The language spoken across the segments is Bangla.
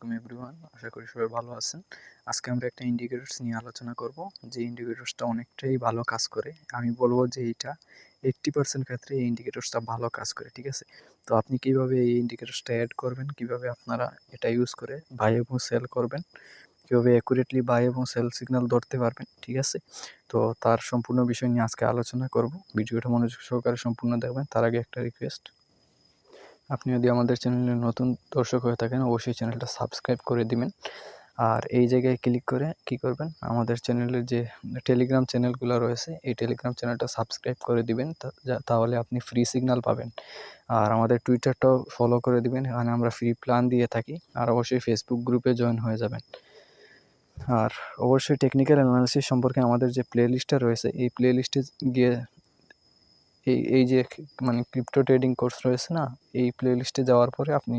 আলাইকুম এভরিওয়ান, আশা করি সবাই ভালো আছেন। আজকে আমরা একটা ইন্ডিকেটরস নিয়ে আলোচনা করব, যে ইন্ডিকেটরসটা অনেকটাই ভালো কাজ করে। আমি বলবো যে এইটা 80% ক্ষেত্রে এই ইন্ডিকেটরসটা ভালো কাজ করে, ঠিক আছে? তো আপনি কিভাবে এই ইন্ডিকেটরসটা অ্যাড করবেন, কিভাবে আপনারা এটা ইউজ করে বাই এবং সেল করবেন, কীভাবে অ্যাকুরেটলি বাই এবং সেল সিগন্যাল ধরতে পারবেন, ঠিক আছে? তো তার সম্পূর্ণ বিষয় নিয়ে আজকে আলোচনা করব। ভিডিওটা মনোযোগ সহকারে সম্পূর্ণ দেখবেন। তার আগে একটা রিকোয়েস্ট, আপনি যদি আমাদের চ্যানেলে নতুন দর্শক হয়ে থাকেন অবশ্যই চ্যানেলটা সাবস্ক্রাইব করে দিবেন। আর এই জায়গায় ক্লিক করে কি করবেন, আমাদের চ্যানেলের যে টেলিগ্রাম চ্যানেলগুলো রয়েছে এই টেলিগ্রাম চ্যানেলটা সাবস্ক্রাইব করে দিবেন, তাহলে আপনি ফ্রি সিগন্যাল পাবেন। আর আমাদের টুইটারটাও ফলো করে দিবেন, এখানে আমরা ফ্রি প্ল্যান দিয়ে থাকি। আর অবশ্যই ফেসবুক গ্রুপে জয়েন হয়ে যাবেন। আর অবশ্যই টেকনিক্যাল অ্যানালিসিস সম্পর্কে আমাদের যে প্লে লিস্টটা রয়েছে এই প্লে লিস্টে গিয়ে এই যে মানে ক্রিপ্টো ট্রেডিং কোর্স রয়েছে না, এই প্লে লিস্টে যাওয়ার পরে আপনি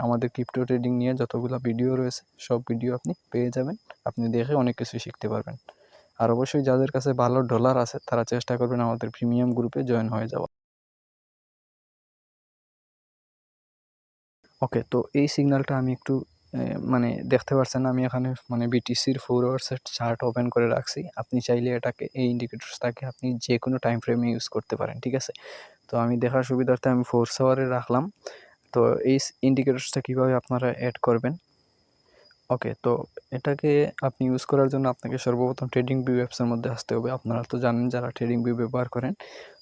আমাদের ক্রিপ্টো ট্রেডিং নিয়ে যতগুলো ভিডিও রয়েছে সব ভিডিও আপনি পেয়ে যাবেন। আপনি দেখে অনেক কিছু শিখতে পারবেন। আর অবশ্যই যাদের কাছে ভালো ডলার আছে তারা চেষ্টা করবেন আমাদের প্রিমিয়াম গ্রুপে জয়েন হয়ে যাওয়া। ওকে, তো এই সিগন্যালটা আমি একটু দেখতে পাচ্ছেন, আমি এখানে বিটিসির 4 আওয়ার্সের চার্ট ওপেন করে রাখছি। আপনি চাইলে এটাকে এই ইন্ডিকেটরসটাকে আপনি যে কোনো টাইম ফ্রেমে ইউজ করতে পারেন, ঠিক আছে? তো আমি দেখার সুবিধার্থে আমি 4 আওয়ারে রাখলাম। তো এই ইন্ডিকেটরসটা কীভাবে আপনারা অ্যাড করবেন, ওকে, তো এটাকে আপনি ইউজ করার জন্য আপনাকে সর্বপ্রথম ট্রেডিং ভিউ অ্যাপসের মধ্যে আসতে হবে। আপনারা তো জানেন যারা ট্রেডিং ভিউ ব্যবহার করেন,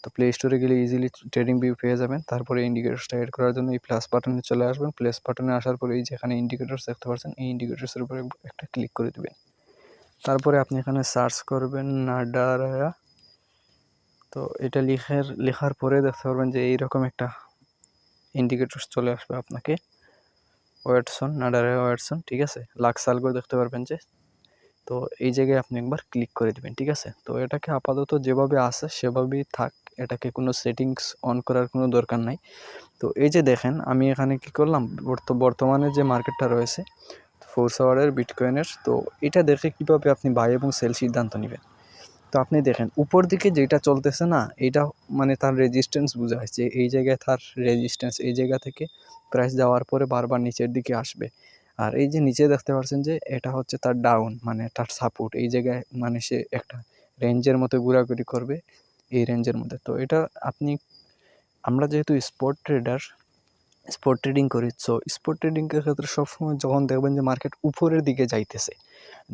তো প্লে স্টোরে গেলে ইজিলি ট্রেডিং ভিউ পেয়ে যাবেন। তারপরে ইন্ডিকেটরসটা অ্যাড করার জন্য এই প্লাস বাটনে চলে আসবেন। প্লাস বাটনে আসার পরে এই যেখানে ইন্ডিকেটরস দেখতে পাচ্ছেন এই ইন্ডিকেটরসের উপরে একটা ক্লিক করে দেবেন। তারপরে আপনি এখানে সার্চ করবেন নাডারায়া। তো এটা লেখার পরে দেখতে পারবেন যে এইরকম একটা ইন্ডিকেটরস চলে আসবে আপনাকে, ওয়াটসন, নাডারায়া ওয়াটসন, ঠিক আছে? লাক্সালগো দেখতে পারবেন যে। তো এই জায়গায় আপনি একবার ক্লিক করে দিবেন, ঠিক আছে? তো এটাকে আপাতত যেভাবে আছে সেভাবেই থাক, এটাকে কোনো সেটিংস অন করার কোনো দরকার নাই। তো এই যে দেখেন আমি এখানে কি করলাম, বর্তমানে যে মার্কেটটা রয়েছে 4 আওয়ারের বিটকয়েনের, তো এটা দেখে কীভাবে আপনি বাই এবং সেল সিদ্ধান্ত নেবেন। তো আপনি দেখেন উপর দিকে যেটা চলতেছে না, এটা তার রেজিস্ট্যান্স বোঝা যাচ্ছে, এই জায়গায় তার রেজিস্ট্যান্স, এই জায়গা থেকে প্রাইস যাওয়ার পরে বারবার নিচের দিকে আসবে। আর এই যে নিচে দেখতে পাচ্ছেন যে এটা হচ্ছে তার ডাউন, তার সাপোর্ট, এই জায়গায় সে একটা রেঞ্জের মতো ঘোরাঘুরি করবে, এই রেঞ্জের মধ্যে। তো এটা আমরা যেহেতু স্পট ট্রেডিং করি, সো স্পট ট্রেডিংয়ের ক্ষেত্রে সবসময় যখন দেখবেন যে মার্কেট উপরের দিকে যাইতেছে,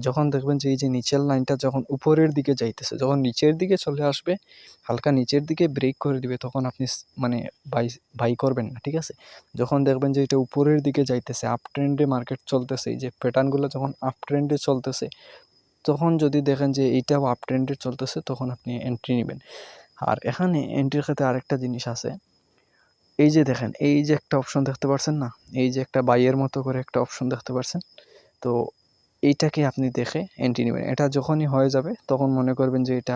যখন দেখবেন যে এই যে নিচের লাইনটা যখন উপরের দিকে যাইতেছে, যখন নিচের দিকে চলে আসবে, হালকা নিচের দিকে ব্রেক করে দিবে, তখন আপনি বাই করবেন না, ঠিক আছে? যখন দেখবেন যে এটা উপরের দিকে যাইতেছে, আপ ট্রেন্ডে মার্কেট চলতেছে, এই যে প্যাটার্নগুলো যখন আপ ট্রেন্ডে চলতেছে, তখন যদি দেখেন যে এইটাও আপ ট্রেন্ডে চলতেছে, তখন আপনি এন্ট্রি নেবেন। আর এখানে এন্ট্রির ক্ষেত্রে আরেকটা জিনিস আছে, এই যে দেখেন এই যে একটা অপশন দেখতে পাচ্ছেন না, এই যে একটা বাইয়ের মতো করে একটা অপশন দেখতে পাচ্ছেন, তো এইটাকে আপনি দেখে এন্ট্রি নেবেন। এটা যখনই হয়ে যাবে তখন মনে করবেন যে এটা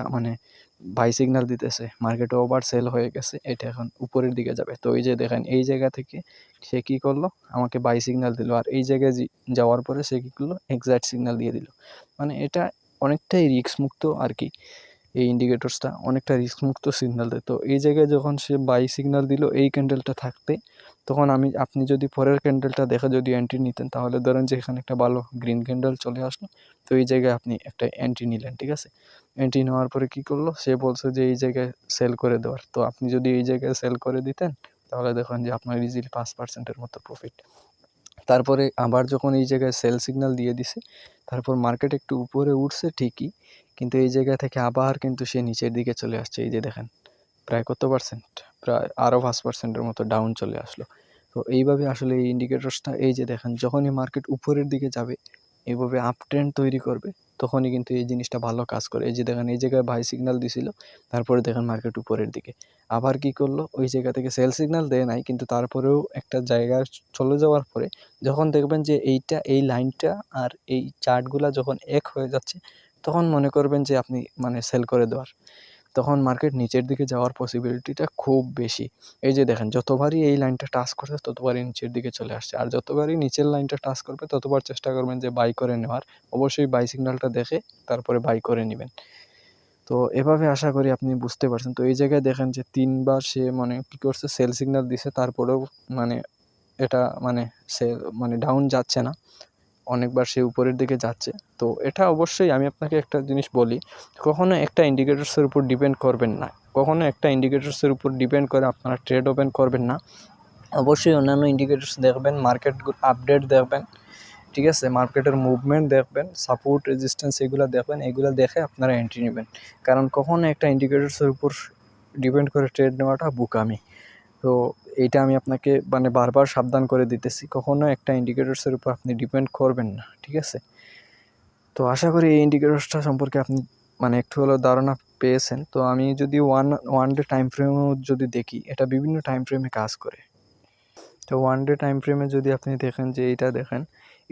বাই সিগন্যাল দিতেছে, মার্কেটে ওভার সেল হয়ে গেছে, এটা এখন উপরের দিকে যাবে। তো এই যে দেখেন এই জায়গা থেকে সে কী করলো, আমাকে বাই সিগন্যাল দিল, আর এই জায়গায় যাওয়ার পরে সে কী করলো, এক্সাক্ট সিগন্যাল দিয়ে দিল। এটা অনেকটাই রিস্ক মুক্ত আর কি, এই ইন্ডিকেটরসটা অনেকটা রিস্ক মুক্ত সিগন্যাল দেয়। তো এই জায়গায় যখন সে বাই সিগন্যাল দিল এই ক্যান্ডেলটা থাকতে, তখন আপনি যদি পরের ক্যান্ডেলটা দেখে যদি এন্ট্রি নিতেন, তাহলে ধরেন যে এখানে একটা ভালো গ্রিন ক্যান্ডেল চলে আসলো, তো এই জায়গায় আপনি একটা এন্ট্রি নিলেন, ঠিক আছে? এন্ট্রি নেওয়ার পরে কী করলো, সে বলছে যে এই জায়গায় সেল করে দেওয়ার। তো আপনি যদি এই জায়গায় সেল করে দিতেন, তাহলে দেখেন যে আপনার ইজিলি 5%-এর মতো প্রফিট। তারপরে আবার যখন এই জায়গায় সেল সিগন্যাল দিয়ে দিছে, তারপর মার্কেট একটু উপরে উঠছে ঠিকই, কিন্তু এই জায়গা থেকে আবার কিন্তু সে নিচের দিকে চলে আসছে। এই যে দেখেন প্রায় কত পার্সেন্ট, প্রায় আরও 5%-এর মতো ডাউন চলে আসলো। তো এইভাবে আসলে এই ইন্ডিকেটরসটা, এই যে দেখেন যখনই মার্কেট উপরের দিকে যাবে, এইভাবে আপ ট্রেন্ড তৈরি করবে, তখনই কিন্তু এই জিনিসটা ভালো কাজ করে। এই যে দেখেন এই জায়গায় বাই সিগন্যাল দিছিল, তারপরে দেখেন মার্কেট উপরের দিকে আবার কি করলো, ওই জায়গা থেকে সেল সিগন্যাল দেয় নাই, কিন্তু তারপরেও একটা জায়গায় চলে যাওয়ার পরে যখন দেখবেন যে এই লাইনটা আর এই চার্টগুলা যখন এক হয়ে যাচ্ছে, তখন মনে করবেন যে আপনি সেল করে দেওয়ার, তখন মার্কেট নিচের দিকে যাওয়ার পসিবিলিটিটা খুব বেশি। এই যে দেখেন যতবারই এই লাইনটা টাচ করছে ততবারই নিচের দিকে চলে আসছে, আর যতবারই নিচের লাইনটা টাচ করবে ততবার চেষ্টা করবেন যে বাই করে নেওয়ার। অবশ্যই বাই সিগন্যালটা দেখে তারপরে বাই করে নেবেন। তো এভাবে আশা করি আপনি বুঝতে পারছেন। তো এই জায়গায় দেখেন যে 3 বার সে কী করছে, সেল সিগন্যাল দিছে, তারপরেও এটা সেল ডাউন যাচ্ছে না, অনেকবার সে উপরের দিকে যাচ্ছে। তো এটা অবশ্যই আমি আপনাকে একটা জিনিস বলি, কখনো একটা ইন্ডিকেটরসের উপর ডিপেন্ড করবেন না। কখনো একটা ইন্ডিকেটরসের উপর ডিপেন্ড করে আপনারা ট্রেড ওপেন করবেন না। অবশ্যই অন্যান্য ইন্ডিকেটরস দেখবেন, মার্কেট আপডেট দেখবেন, ঠিক আছে, মার্কেটের মুভমেন্ট দেখবেন, সাপোর্ট রেজিস্ট্যান্স এগুলো দেখবেন, এগুলো দেখে আপনারা এন্ট্রি নেবেন। কারণ কখনো একটা ইন্ডিকেটরসের উপর ডিপেন্ড করে ট্রেড নেওয়াটা বোকামি। তো এইটা আমি আপনাকে মানে বারবার সাবধান করে দিতেছি, কখনো একটা ইন্ডিকেটরসের উপর আপনি ডিপেন্ড করবেন না, ঠিক আছে। তো আশা করি এই ইন্ডিকেটরসটা সম্পর্কে আপনি মানে একটু হলেও ধারণা পেয়েছেন। তো আমি যদি ওয়ান ডে টাইম ফ্রেমেও যদি দেখি, এটা বিভিন্ন টাইম ফ্রেমে কাজ করে। তো ওয়ান ডে টাইম ফ্রেমে যদি আপনি দেখেন যে এইটা দেখেন,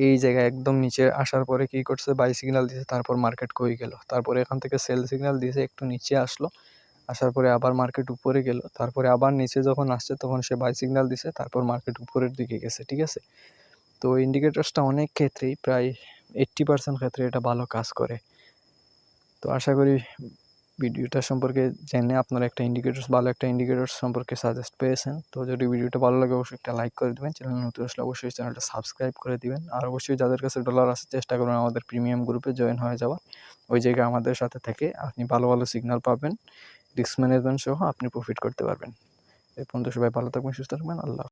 এই জায়গায় একদম নিচে আসার পরে কী করছে, বাই সিগন্যাল দিয়েছে, তারপর মার্কেট কই গেল, তারপরে এখান থেকে সেল সিগন্যাল দিয়েছে, একটু নিচে আসলো, আসার পরে আবার মার্কেট উপরে গেল, তারপরে আবার নিচে যখন আসছে তখন সে বাই সিগন্যাল দিছে, তারপর মার্কেট উপরের দিকে গেছে, ঠিক আছে। তো ইন্ডিকেটরসটা অনেক ক্ষেত্রেই প্রায় 80% ক্ষেত্রে এটা ভালো কাজ করে। তো আশা করি ভিডিওটা সম্পর্কে জেনে আপনারা একটা ভালো একটা ইন্ডিকেটরস সম্পর্কে সাজেস্ট পেয়েছেন। তো যদি ভিডিওটা ভালো লাগে অবশ্যই একটা লাইক করে দেবেন, চ্যানেল নতুন আসলে অবশ্যই চ্যানেলটা সাবস্ক্রাইব করে দিবেন। আর অবশ্যই যাদের কাছে ডলার আছে চেষ্টা করুন আমাদের প্রিমিয়াম গ্রুপে জয়েন হয়ে যাওয়ার। ওই জায়গায় আমাদের সাথে থেকে আপনি ভালো ভালো সিগন্যাল পাবেন, রিস্ক ম্যানেজমেন্ট সহ আপনি প্রফিট করতে পারবেন। এই পর্যন্ত সবাই ভালো থাকবেন, সুস্থ থাকবেন, আল্লাহ।